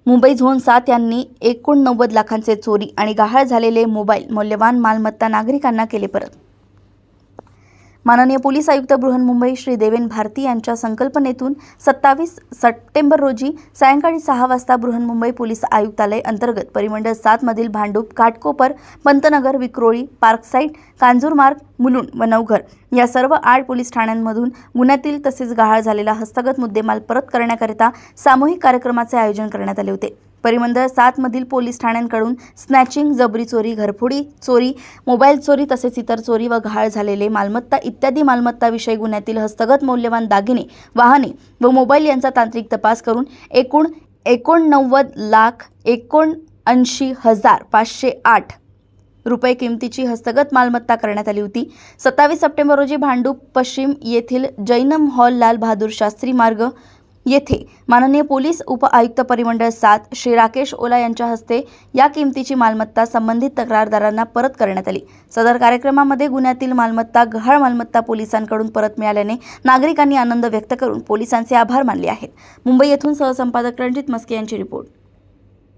Mumbai zone 7 यांनी 89 लाखांचे चोरी आणि गहाळ झालेले मोबाईल, मौल्यवान मालमत्ता नागरिकांना केले परत। माननीय पोलीस आयुक्त बृहन्मुंबई श्री देवेन भारती यांच्या संकल्पनेतून 27 सप्टेंबर रोजी सायंकाळी 6 वाजता बृहन्मुंबई पोलीस आयुक्तालय अंतर्गत परिमंडळ 7 मधील भांडूप, घाटकोपर, पंतनगर, विक्रोळी, पार्कसाईड, कांजूरमार्ग, मुलुंड व नवघर या सर्व 8 पोलीस ठाण्यांमधून गुन्ह्यातील तसेच गहाळ झालेला हस्तगत मुद्देमाल परत करण्याकरिता सामूहिक कार्यक्रमाचे आयोजन करण्यात आले होते। परिमंडळ 7 मधील पोलीस ठाण्यांकडून स्नॅचिंग, जबरी चोरी, घरफोडी चोरी, मोबाईल चोरी तसेच इतर चोरी व गहाळ झालेले मालमत्ता इत्यादी मालमत्ताविषयी गुन्ह्यातील हस्तगत मौल्यवान दागिने, वाहने व मोबाईल यांचा तांत्रिक तपास करून एकूण 89,79,508 रुपये किमतीची हस्तगत मालमत्ता करण्यात आली होती। 27 सप्टेंबर रोजी भांडूप पश्चिम येथील जैनम हॉल, लाल बहादूर शास्त्री मार्ग येथे माननीय पोलीस उप आयुक्त परिमंडळ 7 श्री राकेश ओला यांच्या हस्ते या किमतीची मालमत्ता संबंधित तक्रारदारांना परत करण्यात आली। सदर कार्यक्रमामध्ये गुन्ह्यातील मालमत्ता, गहाळ मालमत्ता पोलिसांकडून परत मिळाल्याने नागरिकांनी आनंद व्यक्त करून पोलिसांचे आभार मानले आहेत। मुंबई येथून सहसंपादक रणजित मस्के यांची रिपोर्ट।